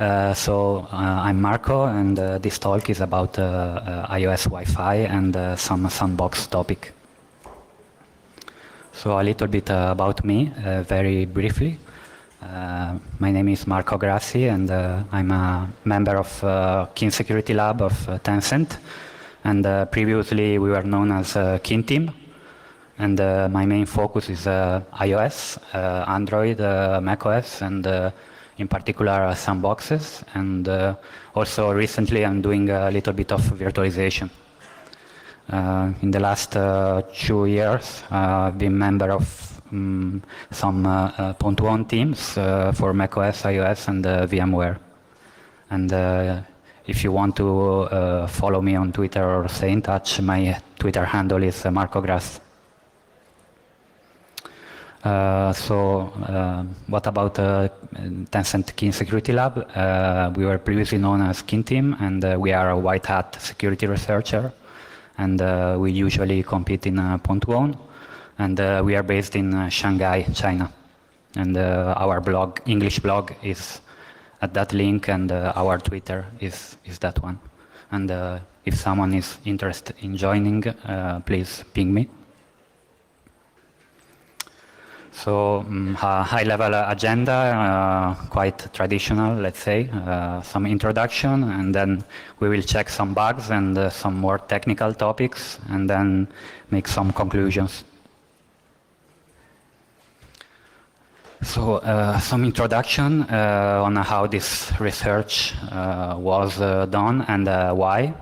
I'm Marco, and this talk is about iOS Wi-Fi and some Sandbox topic. So a little bit about me, very briefly. My name is Marco Grassi, and I'm a member of Keen Security Lab of Tencent. And previously we were known as Keen Team. And my main focus is iOS, Android, macOS, and in particular sandboxes. And also recently I'm doing a little bit of virtualization. In the last 2 years, I've been member of some Point1 teams for macOS, iOS, and VMware. And if you want to follow me on Twitter or stay in touch, my Twitter handle is Marco Grass. What about Tencent Keen Security Lab? We were previously known as Keen Team, and we are a white hat security researcher. And we usually compete in Point1. And we are based in Shanghai, China. And our blog, English blog, is at that link, and our Twitter is that one. And if someone is interested in joining, please ping me. So a high-level agenda, quite traditional, let's say, some introduction, and then we will check some bugs and some more technical topics, and then make some conclusions. So some introduction on how this research was done and why.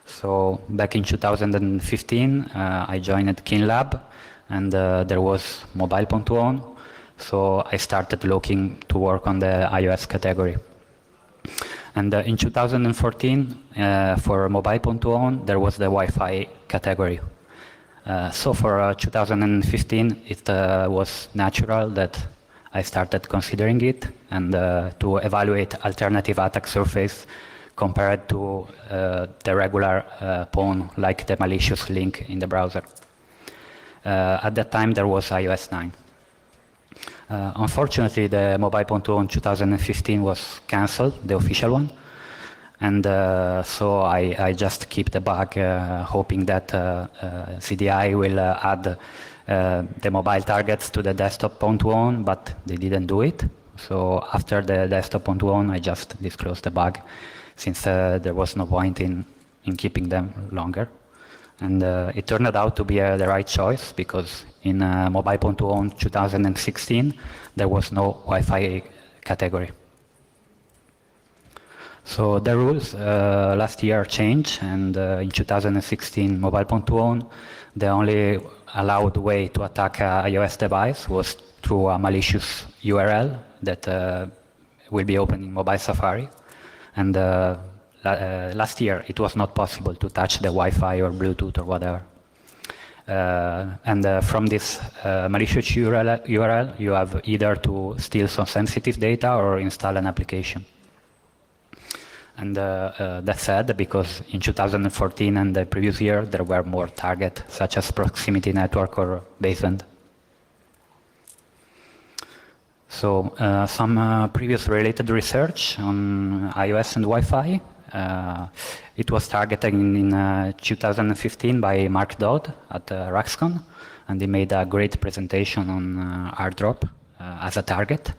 So back in 2015, I joined Keen Lab. And there was mobile Point1, so I started looking to work on the iOS category. And in 2014, for mobile Point1, there was the Wi-Fi category. So for 2015, it was natural that I started considering it and to evaluate alternative attack surface compared to the regular PON, like the malicious link in the browser. At that time, there was iOS 9. Unfortunately, the mobile Point1 2015 was cancelled, the official one. And so I just keep the bug, hoping that CDI will add the mobile targets to the desktop Point1, but they didn't do it. So after the desktop Point1, I just disclosed the bug, since there was no point in keeping them longer. And it turned out to be the right choice, because in mobile Point1 2016, there was no Wi-Fi category. So the rules last year changed, and in 2016, mobile Point1, the only allowed way to attack an iOS device was through a malicious URL that will be open in mobile Safari. And last year, it was not possible to touch the Wi-Fi or Bluetooth or whatever. And from this malicious URL, you have either to steal some sensitive data or install an application. And that's sad, because in 2014 and the previous year, there were more targets, such as proximity network or baseband. So some previous related research on iOS and Wi-Fi. It was targeted in 2015 by Mark Dodd at RacksCon, and he made a great presentation on AirDrop as a target.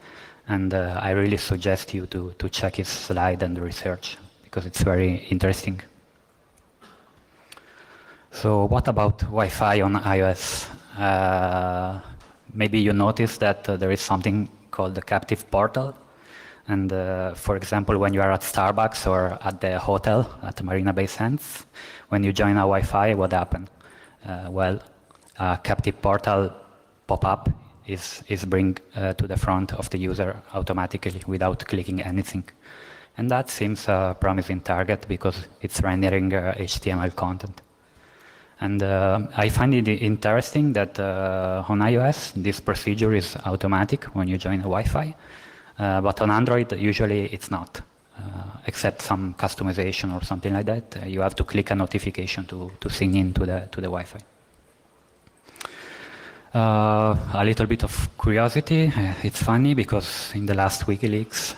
And I really suggest you to check his slide and research, because it's very interesting. So what about Wi-Fi on iOS? Maybe you noticed that there is something called the captive portal. And for example, when you are at Starbucks or at the hotel at Marina Bay Sands, when you join a Wi-Fi, what happens? Well, a captive portal pop-up is bring to the front of the user automatically without clicking anything. And that seems a promising target, because it's rendering HTML content. And I find it interesting that on iOS, this procedure is automatic when you join a Wi-Fi. But on Android, usually it's not, except some customization or something like that. You have to click a notification to sign in to the Wi-Fi. A little bit of curiosity. It's funny because in the last WikiLeaks,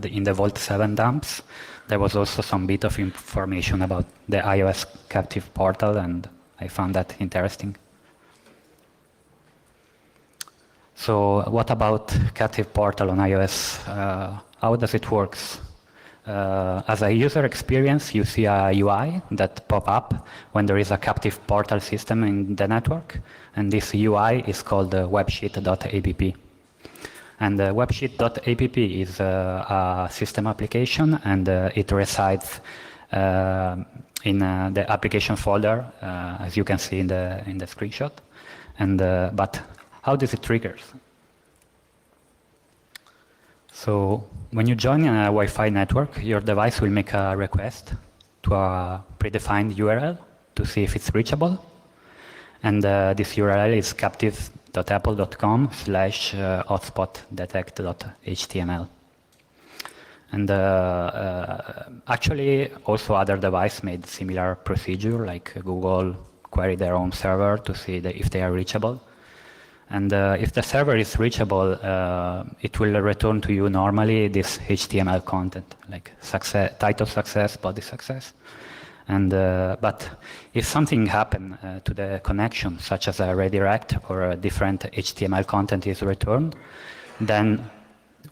in the Vault 7 dumps, there was also some bit of information about the iOS captive portal, and I found that interesting. So what about captive portal on iOS? How does it work? As a user experience, you see a UI that pop up when there is a captive portal system in the network, and this UI is called websheet.app. And websheet.app is a system application, and it resides in the application folder, as you can see in the screenshot. And but how does it trigger? So when you join a Wi-Fi network, your device will make a request to a predefined URL to see if it's reachable. And this URL is captive.apple.com/hotspotdetect.html. And actually, also other devices made similar procedure, like Google queried their own server to see if they are reachable. And if the server is reachable, it will return to you normally this HTML content, like success, title success, body success. And but if something happened to the connection, such as a redirect or a different HTML content is returned, then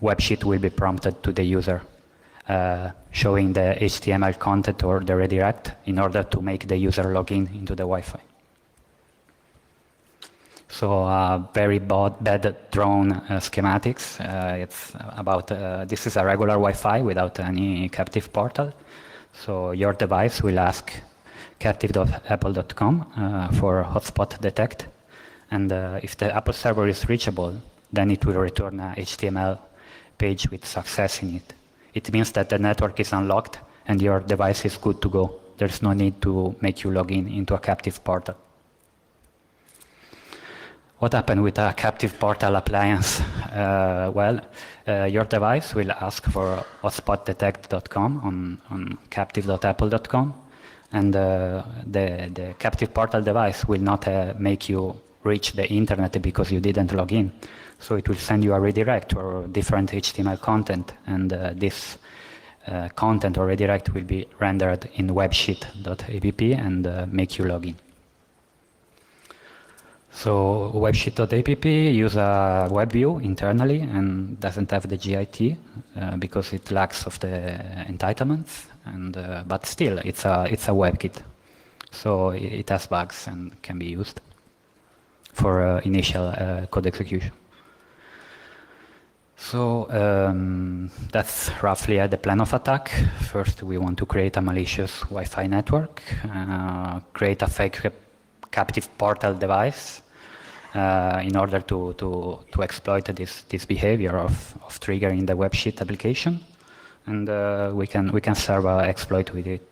WebSheet will be prompted to the user, showing the HTML content or the redirect in order to make the user log in into the Wi-Fi. So very bad drawn schematics. It's about this is a regular Wi-Fi without any captive portal. So your device will ask captive.apple.com for hotspot detect, and if the Apple server is reachable, then it will return a HTML page with success in it. It means that the network is unlocked and your device is good to go. There's no need to make you log in into a captive portal. What happened with a captive portal appliance? Your device will ask for hotspotdetect.com on captive.apple.com, and the captive portal device will not make you reach the internet because you didn't log in. So it will send you a redirect or different HTML content, and this content or redirect will be rendered in websheet.app and make you log in. So websheet.app use a web view internally and doesn't have the GIT because it lacks of the entitlements. And but still, it's a WebKit, so it has bugs and can be used for initial code execution. So that's roughly the plan of attack. First, we want to create a malicious Wi-Fi network, create a fake captive portal device in order to exploit this behavior of triggering the WebSheet application, and we can serve an exploit with it.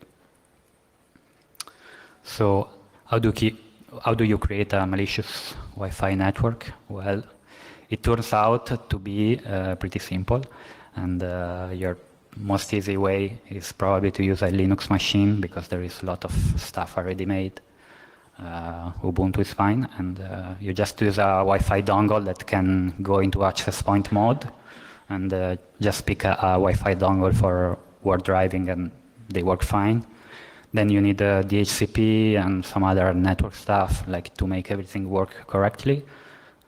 So how do you create a malicious Wi-Fi network? Well, it turns out to be pretty simple, and your most easy way is probably to use a Linux machine because there is a lot of stuff already made. Ubuntu is fine, and you just use a Wi-Fi dongle that can go into access point mode, and just pick a Wi-Fi dongle for word driving, and they work fine. Then you need DHCP and some other network stuff, like to make everything work correctly.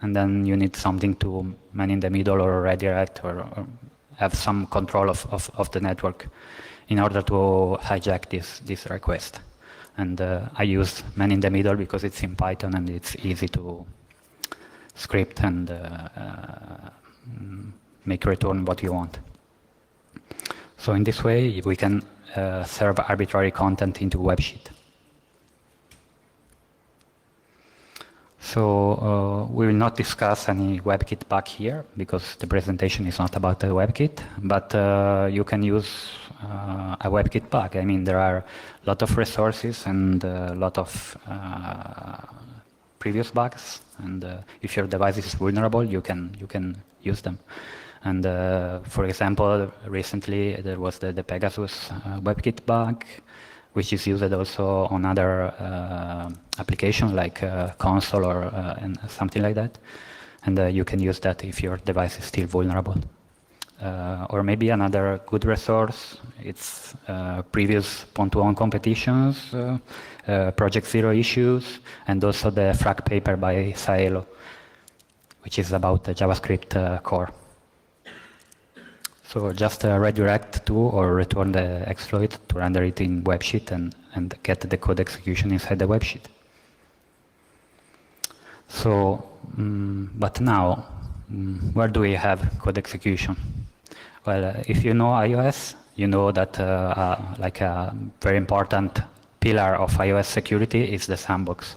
And then you need something to man in the middle or redirect or have some control of the network in order to hijack this request. And I use man in the middle because it's in Python and it's easy to script and make return what you want. So in this way, we can serve arbitrary content into WebSheet. So we will not discuss any WebKit bug here because the presentation is not about the WebKit, but you can use a WebKit bug. I mean, there are a lot of resources and a lot of previous bugs, and if your device is vulnerable, you can use them. And for example, recently there was the Pegasus WebKit bug. which is used also on other applications like console or and something like that. And you can use that if your device is still vulnerable. Or maybe another good resource, it's previous Pon2On competitions, Project Zero issues, and also the FRAC paper by Saelo, which is about the JavaScript core. So just redirect to or return the exploit to render it in WebSheet and get the code execution inside the WebSheet. So, but now, where do we have code execution? Well, if you know iOS, you know that like a very important pillar of iOS security is the sandbox.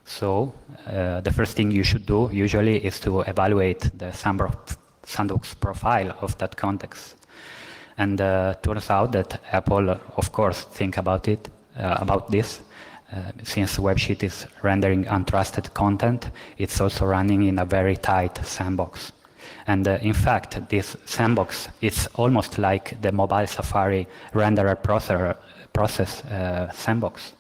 So the first thing you should do usually is to evaluate the sandbox profile of that context. And turns out that Apple, of course, think about it, about this. Since WebSheet is rendering untrusted content, it's also running in a very tight sandbox. And in fact, this sandbox is almost like the mobile Safari renderer process sandbox,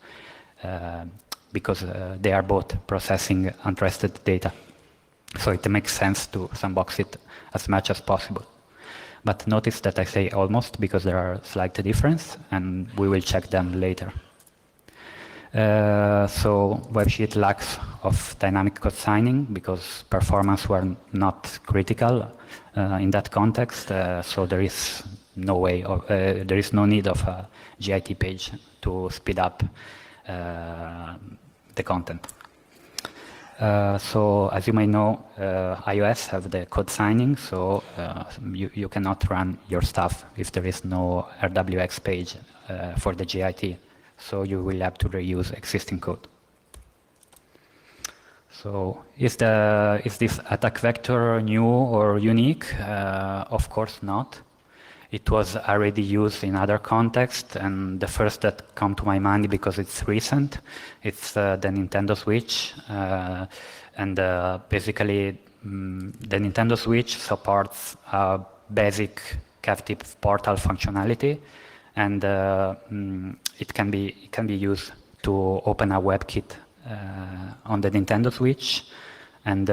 because they are both processing untrusted data. So it makes sense to sandbox it as much as possible. But notice that I say almost because there are slight differences, and we will check them later. So WebSheet lacks of dynamic code signing because performance were not critical in that context. So there is no way, there is no need of a GIT page to speed up the content. So as you may know, iOS have the code signing, so you cannot run your stuff if there is no RWX page for the GIT. So you will have to reuse existing code. So is this attack vector new or unique? Of course not. It was already used in other contexts, and the first that come to my mind because it's recent, it's the Nintendo Switch. And basically, the Nintendo Switch supports basic captive portal functionality, and it can be used to open a WebKit on the Nintendo Switch. And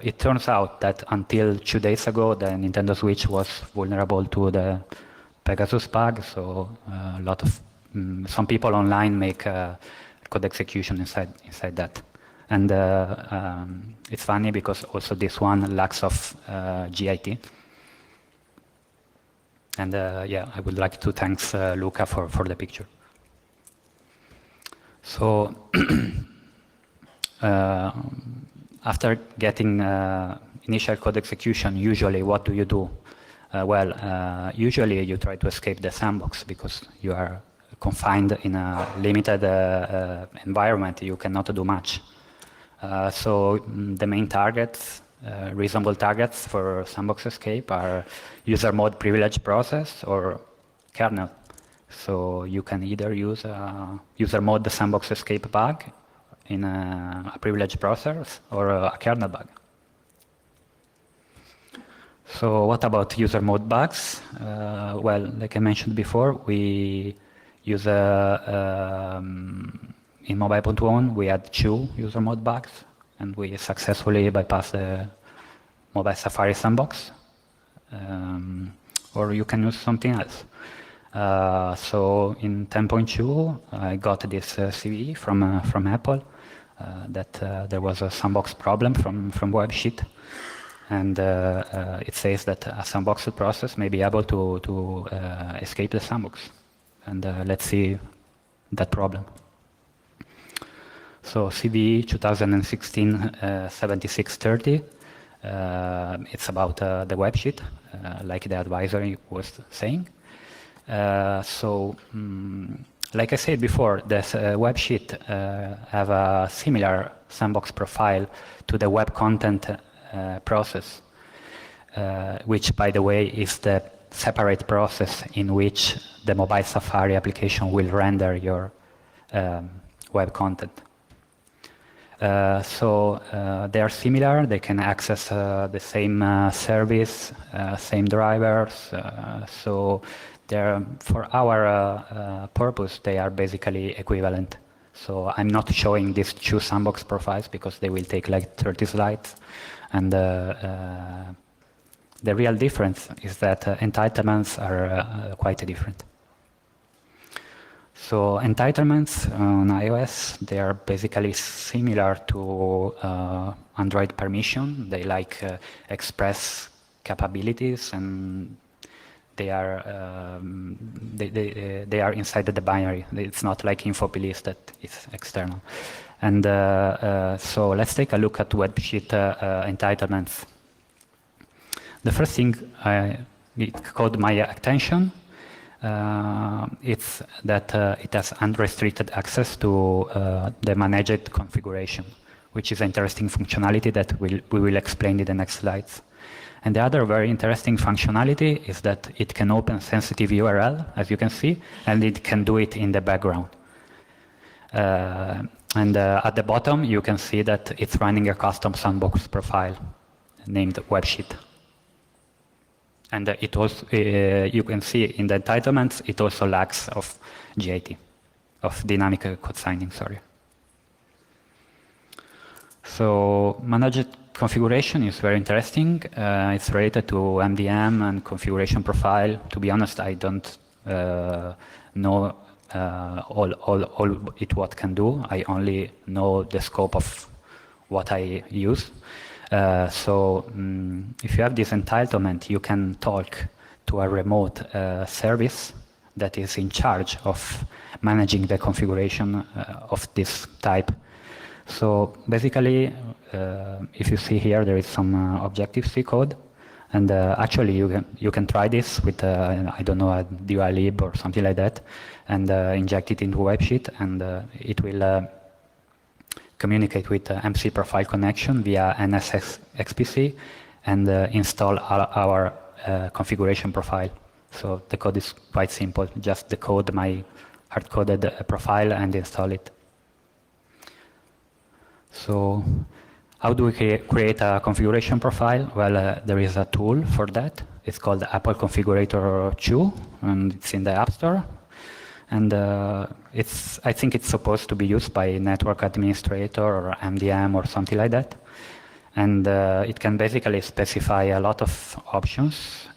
it turns out that until 2 days ago, the Nintendo Switch was vulnerable to the Pegasus bug. So a lot of some people online make code execution inside that. And it's funny because also this one lacks of GIT. And yeah, I would like to thank Luca for the picture. So after getting initial code execution, usually what do you do? Well, usually you try to escape the sandbox because you are confined in a limited environment. You cannot do much. So the main targets, reasonable targets for sandbox escape are user mode privilege process or kernel. So you can either use user mode sandbox escape bug in a privileged process or a kernel bug. So what about user mode bugs? Well, like I mentioned before, we use in mobile Pon2On, we had 2 user mode bugs, and we successfully bypassed the mobile Safari sandbox. Or you can use something else. So in 10.2, I got this CVE from Apple that there was a sandbox problem from WebSheet, and it says that a sandboxed process may be able to escape the sandbox. And let's see that problem. So CVE 2016-7630, it's about the WebSheet, like the advisory was saying. Like I said before, this WebSheet have a similar sandbox profile to the web content process, which, by the way, is the separate process in which the mobile Safari application will render your web content. They are similar. They can access the same service, same drivers. So for our purpose, they are basically equivalent. So I'm not showing these two Sandbox profiles because they will take like 30 slides. And the real difference is that entitlements are quite different. So entitlements on iOS, they are basically similar to Android permission. They express capabilities, and they are inside the binary. It's not like InfoPLIS that is external. And so let's take a look at WebSheet entitlements. The first thing it caught my attention. It's that it has unrestricted access to the managed configuration, which is an interesting functionality that we will explain in the next slides. And the other very interesting functionality is that it can open sensitive URL, as you can see, and it can do it in the background. And at the bottom, you can see that it's running a custom Sandbox profile named WebSheet. And it also, you can see in the entitlements, it also lacks of GIT, of dynamic code signing, sorry. So managed configuration is very interesting. It's related to MDM and configuration profile. To be honest, I don't know all it what can do. I only know the scope of what I use. If you have this entitlement, you can talk to a remote service that is in charge of managing the configuration of this type. So basically, if you see here, there is some Objective-C code, and actually you can try this with I don't know, a DUI-lib or something like that, and inject it into WebSheet, and it will communicate with MC profile connection via NSXPC and install our configuration profile. So the code is quite simple. Just decode my hard-coded profile and install it. So how do we create a configuration profile? Well, there is a tool for that. It's called Apple Configurator 2, and it's in the App Store. And I think it's supposed to be used by network administrator or MDM or something like that. And it can basically specify a lot of options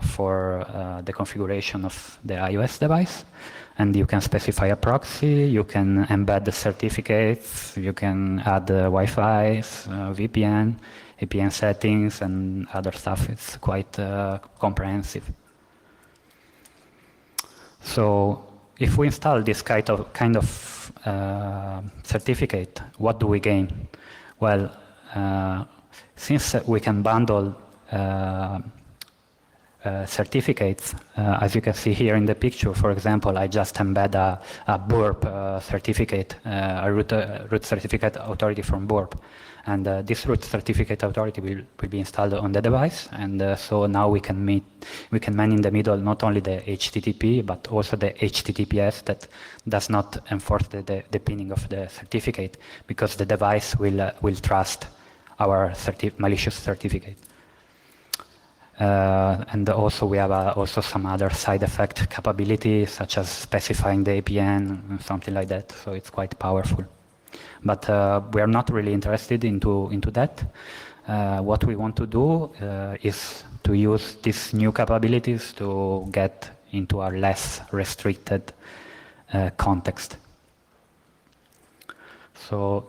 for the configuration of the iOS device. And you can specify a proxy, you can embed the certificates, you can add Wi-Fi, VPN, APN settings, and other stuff. It's quite comprehensive. So if we install this kind of certificate, what do we gain? Well, since we can bundle certificates, as you can see here in the picture, for example, I just embed a Burp certificate, a root certificate authority from Burp. And this root certificate authority will be installed on the device. And so now we can man in the middle not only the HTTP, but also the HTTPS that does not enforce the pinning of the certificate, because the device will trust our malicious certificate. And also we have also some other side effect capabilities, such as specifying the APN and something like that. So it's quite powerful. But we are not really interested into that. What we want to do is to use these new capabilities to get into a less restricted context. So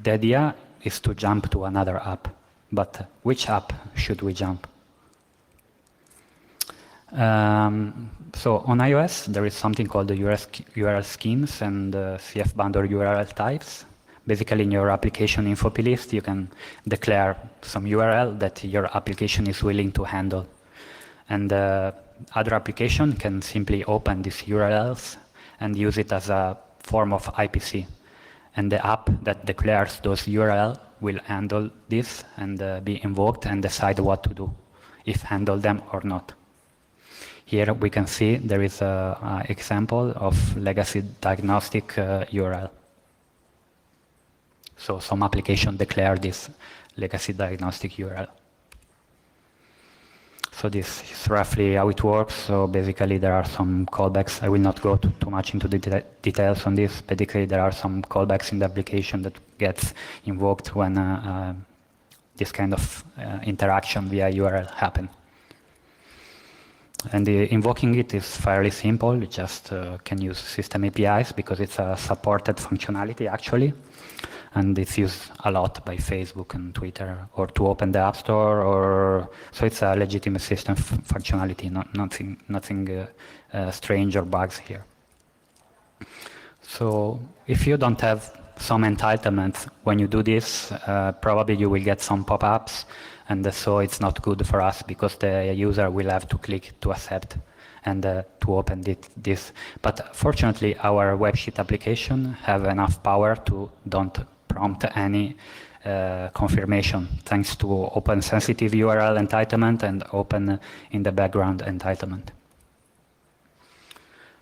the idea is to jump to another app. But which app should we jump? So on iOS, there is something called the URL schemes and CF bundle URL types. Basically, in your application info list, you can declare some URL that your application is willing to handle. And other application can simply open these URLs and use it as a form of IPC. And the app that declares those URL will handle this and be invoked and decide what to do, if handle them or not. Here we can see there is an example of legacy diagnostic URL. So some application declare this legacy diagnostic URL. So this is roughly how it works. So basically there are some callbacks. I will not go too much into the details on this. Basically there are some callbacks in the application that gets invoked when this kind of interaction via URL happen. And invoking it is fairly simple. You just can use system APIs because it's a supported functionality actually. And it's used a lot by Facebook and Twitter, or to open the App Store, or so it's a legitimate system functionality, nothing strange or bugs here. So if you don't have some entitlements when you do this, probably you will get some pop-ups, and so it's not good for us because the user will have to click to accept and to open this. But fortunately, our WebSheet application have enough power to don't prompt any confirmation, thanks to open sensitive URL entitlement and open in the background entitlement.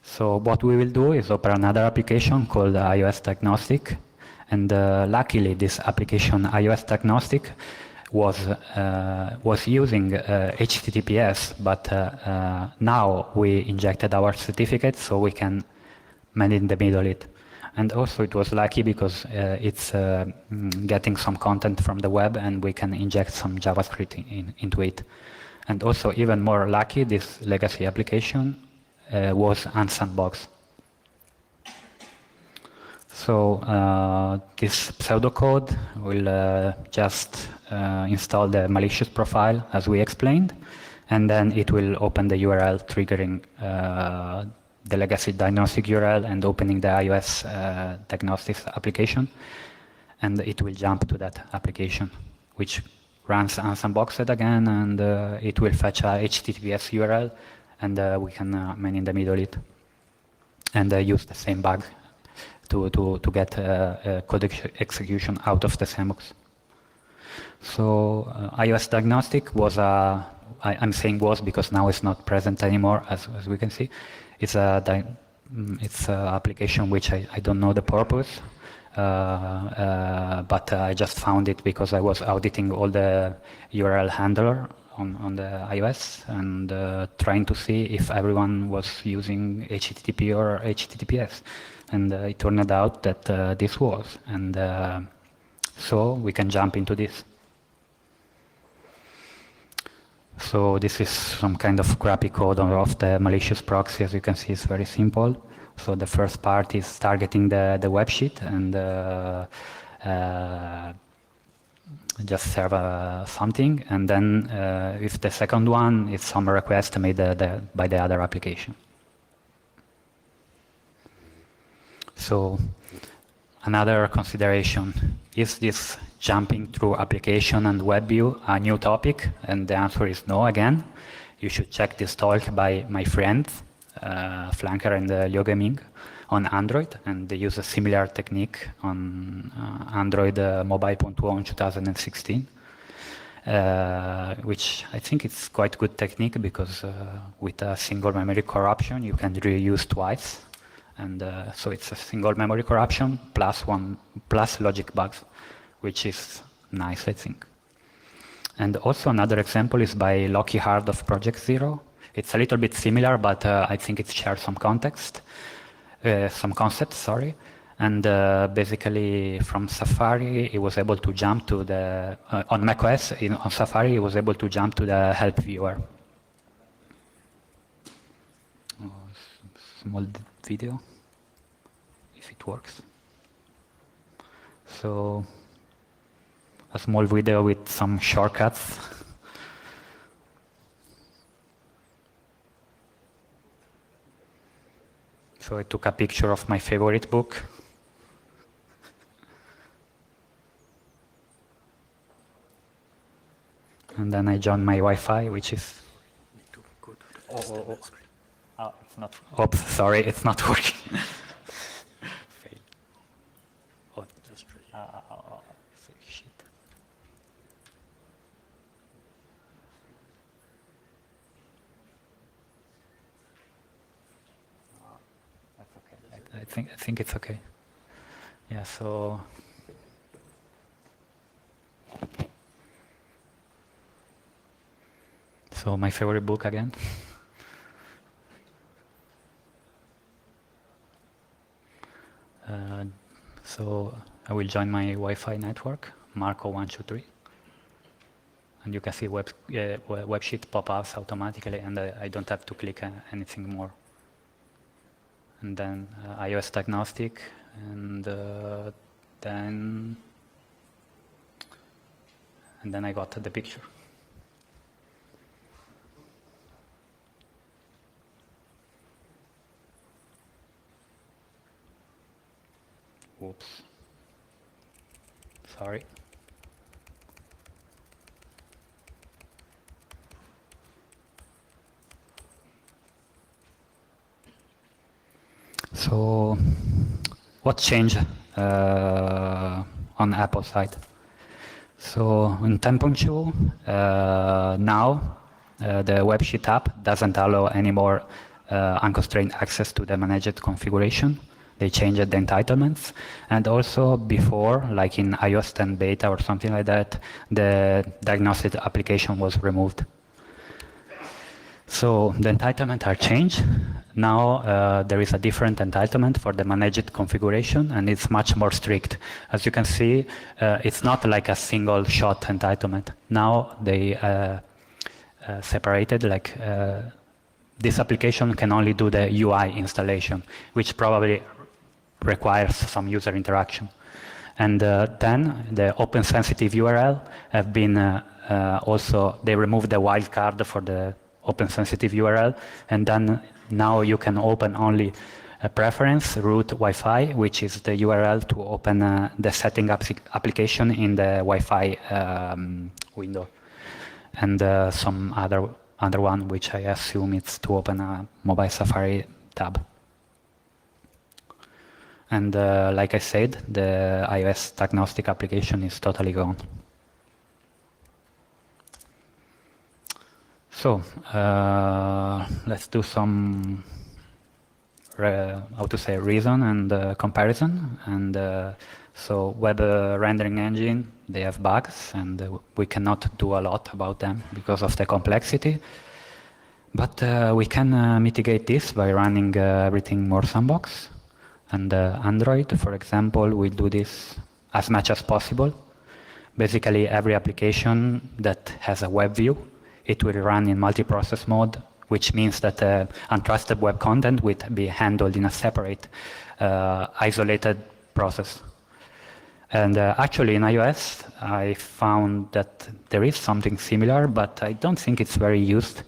So what we will do is open another application called iOS Diagnostic, and luckily this application iOS Diagnostic was using HTTPS, but now we injected our certificate so we can man in the middle it. And also it was lucky because it's getting some content from the web, and we can inject some JavaScript into it. And also even more lucky, this legacy application was on Sandbox. So this pseudocode will just install the malicious profile as we explained, and then it will open the URL triggering the legacy diagnostic URL and opening the iOS diagnostics application, and it will jump to that application, which runs unsandboxed again, and it will fetch a HTTPS URL, and we can man in the middle it, and use the same bug to get code execution out of the sandbox. So iOS diagnostic was I'm saying was because now it's not present anymore, as we can see. It's a application which I don't know the purpose, but I just found it because I was auditing all the URL handler on the iOS and trying to see if everyone was using HTTP or HTTPS. And it turned out that this was, and so we can jump into this. So this is some kind of crappy code of the malicious proxy. As you can see, it's very simple. So the first part is targeting the web sheet and just serve something. And then if the second one is some request made by the other application. So another consideration, is this jumping through application and web view a new topic? And the answer is no again. You should check this talk by my friends, Flanker and Yogeming, on Android, and they use a similar technique on Android Mobile.2 in 2016, which I think it's quite good technique because with a single memory corruption you can reuse twice. And so it's a single memory corruption plus logic bugs, which is nice, I think. And also another example is by Loki Hard of Project Zero. It's a little bit similar, but I think it shares some context, some concepts, sorry. And basically from Safari, it was able to jump to the, on macOS, on Safari, it was able to jump to the help viewer. Small video, if it works. So a small video with some shortcuts. So I took a picture of my favorite book. And then I joined my Wi-Fi, which is... Oh, it's not. Oops, sorry, it's not working. Oh, shit. That's okay. I think it's okay. Yeah. So So my favorite book again. So I will join my Wi-Fi network, Marco123. And you can see web sheet pop-ups automatically, and I don't have to click anything more. And then iOS diagnostic, and then I got the picture. Oops. Sorry. So, what changed on Apple side? So in 10.2, now the WebSheet app doesn't allow any more unconstrained access to the managed configuration. They changed the entitlements. And also before, like in iOS 10 beta or something like that, the diagnostic application was removed. So the entitlements are changed. Now there is a different entitlement for the managed configuration, and it's much more strict. As you can see, it's not like a single shot entitlement. Now they separated, like this application can only do the UI installation, which probably requires some user interaction. And then the open sensitive URL have been also, they removed the wildcard for the open sensitive URL, and then now you can open only a preference root Wi-Fi, which is the URL to open the setting application in the Wi-Fi window, and some other one, which I assume it's to open a mobile Safari tab. And like I said, the iOS diagnostic application is totally gone. So let's do some reason and comparison. And so web rendering engine, they have bugs, and we cannot do a lot about them because of the complexity. But we can mitigate this by running everything more Sandbox. And Android, for example, will do this as much as possible. Basically, every application that has a web view, it will run in multi-process mode, which means that untrusted web content will be handled in a separate, isolated process. And actually, in iOS, I found that there is something similar, but I don't think it's very used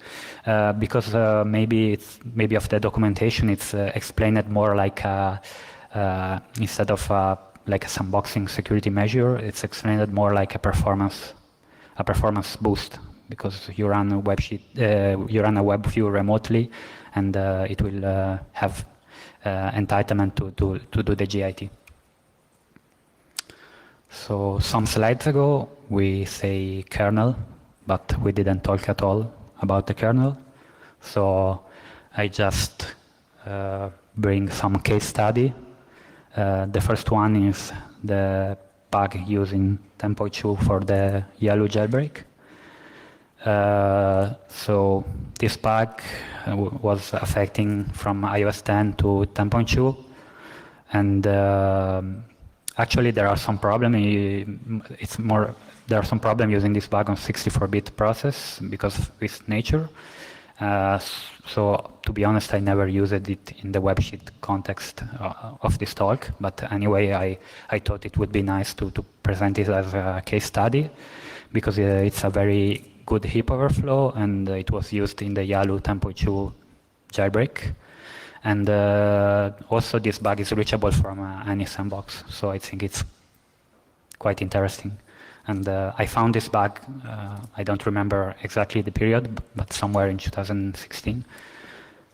because maybe of the documentation, it's explained more like instead of like a sandboxing security measure, it's explained more like a performance boost, because you run a web view remotely, and it will have entitlement to do the GIT. So some slides ago, we say kernel, but we didn't talk at all about the kernel. So I just bring some case study. The first one is the bug using 10.2 for the yellow jailbreak. So this bug was affecting from iOS 10 to 10.2, and actually, there are some problems. There are some problems using this bug on 64-bit process because of its nature. So to be honest, I never used it in the WebSheet context of this talk. But anyway, I thought it would be nice to present it as a case study, because it's a very good heap overflow, and it was used in the Yalu 10.2 jailbreak. And also this bug is reachable from any sandbox, so I think it's quite interesting. And I found this bug, I don't remember exactly the period, but somewhere in 2016.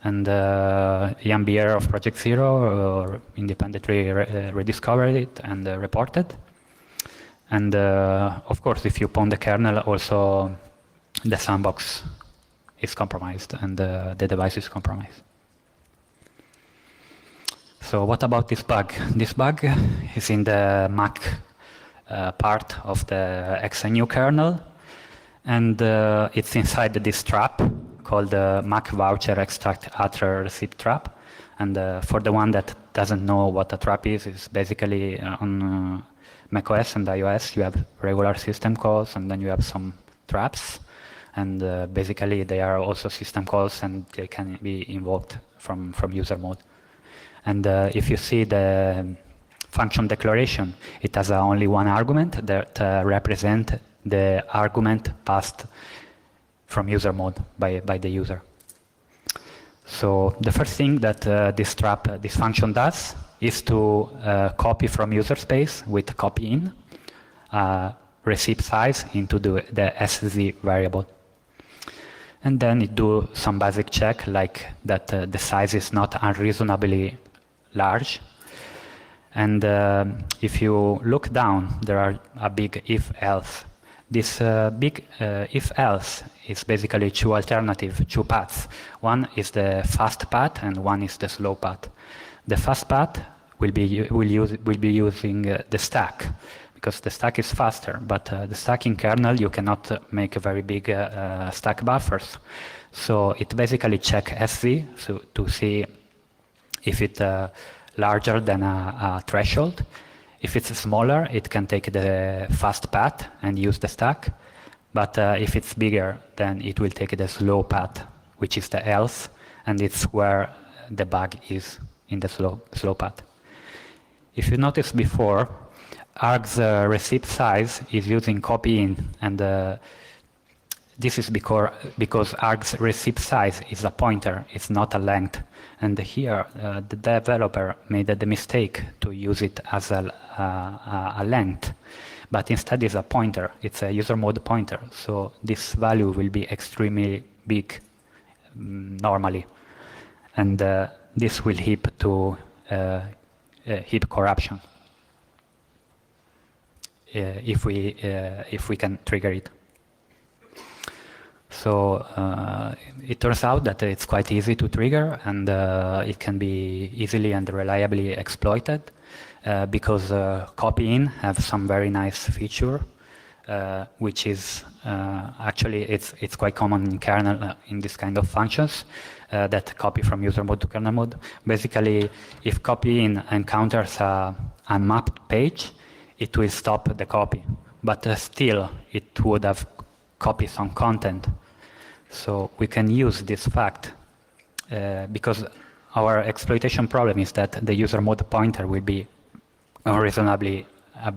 And Jan Bier of Project Zero independently rediscovered it and reported. And of course, if you pawn the kernel, also the sandbox is compromised, and the device is compromised. So what about this bug? This bug is in the Mac part of the XNU kernel, And it's inside this trap called the Mac voucher extract utter receipt trap. And for the one that doesn't know what a trap is, it's basically on macOS and iOS, you have regular system calls, and then you have some traps. And basically, they are also system calls, and they can be invoked from user mode. And if you see the function declaration, it has only one argument that represents the argument passed from user mode by the user. So the first thing that this function does is to copy from user space with copy in receipt size into the SZ variable. And then it do some basic check, like that the size is not unreasonably large. And if you look down, there are a big if-else. This big if-else is basically two paths. One is the fast path, and one is the slow path. The fast path will be using the stack, because the stack is faster. But the stack in kernel, you cannot make a very big stack buffers. So it basically checks SZ to see if it's larger than a threshold. If it's smaller, it can take the fast path and use the stack. But if it's bigger, then it will take the slow path, which is the else, and it's where the bug is, in the slow path. If you noticed before, arg's receipt size is using copy in, and this is because arg's receipt size is a pointer, it's not a length. And here, the developer made the mistake to use it as a length, but instead it's a pointer. It's a user mode pointer, so this value will be extremely big normally, and this will heap to heap corruption if we can trigger it. So it turns out that it's quite easy to trigger, and it can be easily and reliably exploited because copy-in have some very nice feature, which is actually it's quite common in kernel in this kind of functions that copy from user mode to kernel mode. Basically, if copy-in encounters a unmapped page, it will stop the copy, but still it would have copied some content. So we can use this fact because our exploitation problem is that the user mode pointer will be unreasonably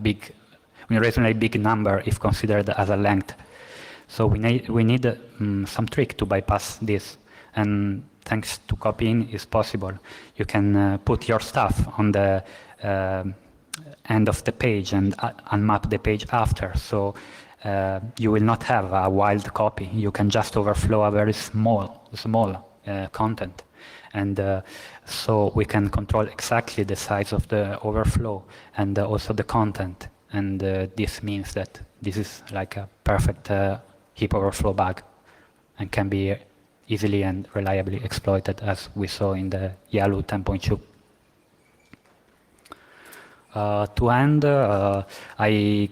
big number if considered as a length. So we need some trick to bypass this, and thanks to copying is possible. You can put your stuff on the end of the page and unmap the page after. So you will not have a wild copy. You can just overflow a very small content, and so we can control exactly the size of the overflow and also the content. And this means that this is like a perfect heap overflow bug, and can be easily and reliably exploited, as we saw in the YALU 10.2. To end, I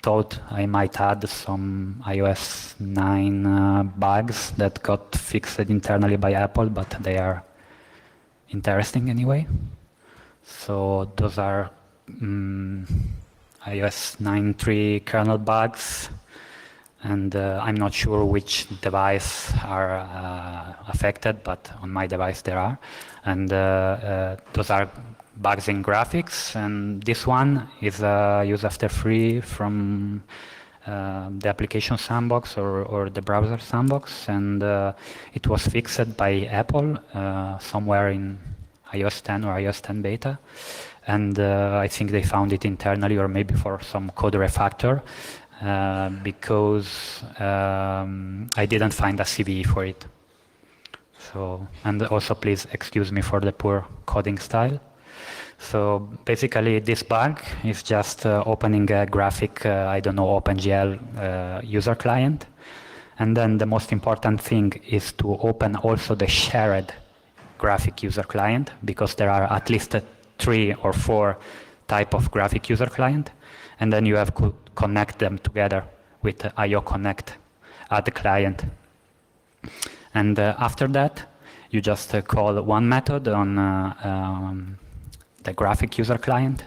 thought I might add some iOS 9 bugs that got fixed internally by Apple, but they are interesting anyway. So those are iOS 9.3 kernel bugs, and I'm not sure which device are affected, but on my device there are. And those are bugs in graphics, and this one is use after free from the application Sandbox or the browser Sandbox, and it was fixed by Apple somewhere in iOS 10 or iOS 10 beta, and I think they found it internally, or maybe for some code refactor, because I didn't find a CVE for it. So, and also please excuse me for the poor coding style. So basically this bug is just opening a graphic, I don't know, OpenGL user client. And then the most important thing is to open also the shared graphic user client, because there are at least 3 or 4 type of graphic user client. And then you have to connect them together with IO Connect. at the client. And after that, you just call one method on the graphic user client.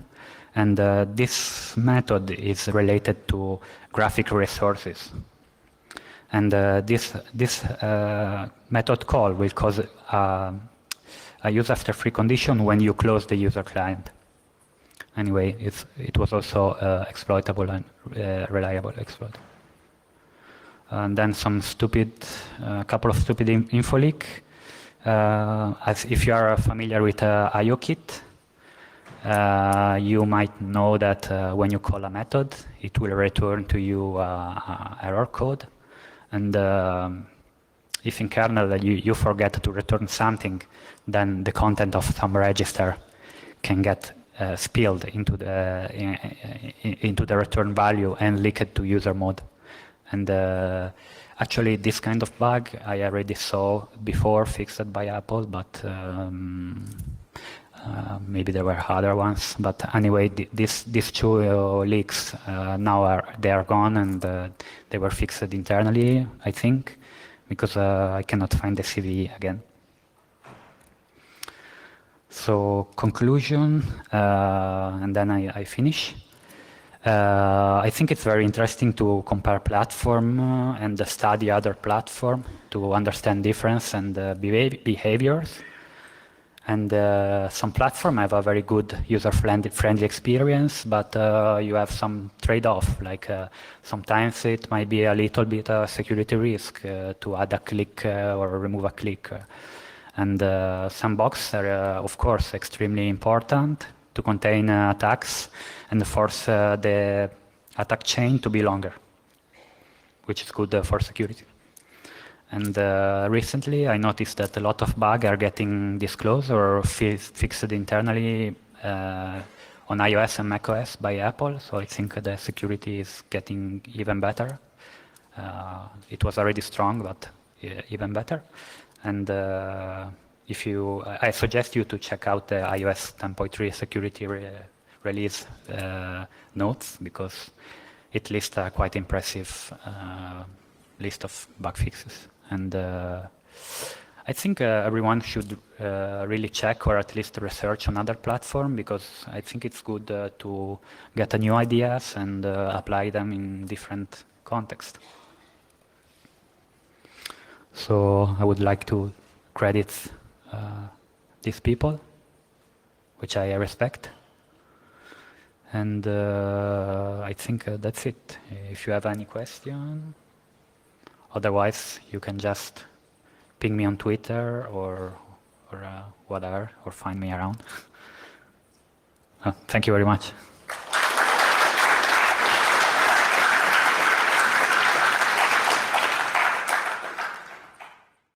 And this method is related to graphic resources. And this method call will cause a use after free condition when you close the user client. Anyway, it was also exploitable and reliable exploit. And then some couple of stupid info leak. As if you are familiar with IOKit, you might know that when you call a method, it will return to you error code. And if in kernel you forget to return something, then the content of some register can get spilled into the return value and leaked to user mode. And actually, this kind of bug I already saw before, fixed by Apple, but maybe there were other ones. But anyway, these two leaks now they are gone, and they were fixed internally, I think, because I cannot find the CVE again. So conclusion, and then I finish. I think it's very interesting to compare platform and study other platform to understand difference and behaviors. And some platform have a very good user-friendly experience, but you have some trade-off. Like sometimes it might be a little bit a security risk to add a click or remove a click. And Sandbox are, of course, extremely important to contain attacks and force the attack chain to be longer, which is good for security. And recently, I noticed that a lot of bugs are getting disclosed or fixed internally on iOS and macOS by Apple. So I think the security is getting even better. It was already strong, but even better. And I suggest you to check out the iOS 10.3 security release notes, because it lists a quite impressive list of bug fixes. And I think everyone should really check or at least research on other platform, because I think it's good to get new ideas and apply them in different contexts. So I would like to credit these people, which I respect. And I think that's it. If you have any question, otherwise you can just ping me on Twitter or whatever, or find me around. Thank you very much.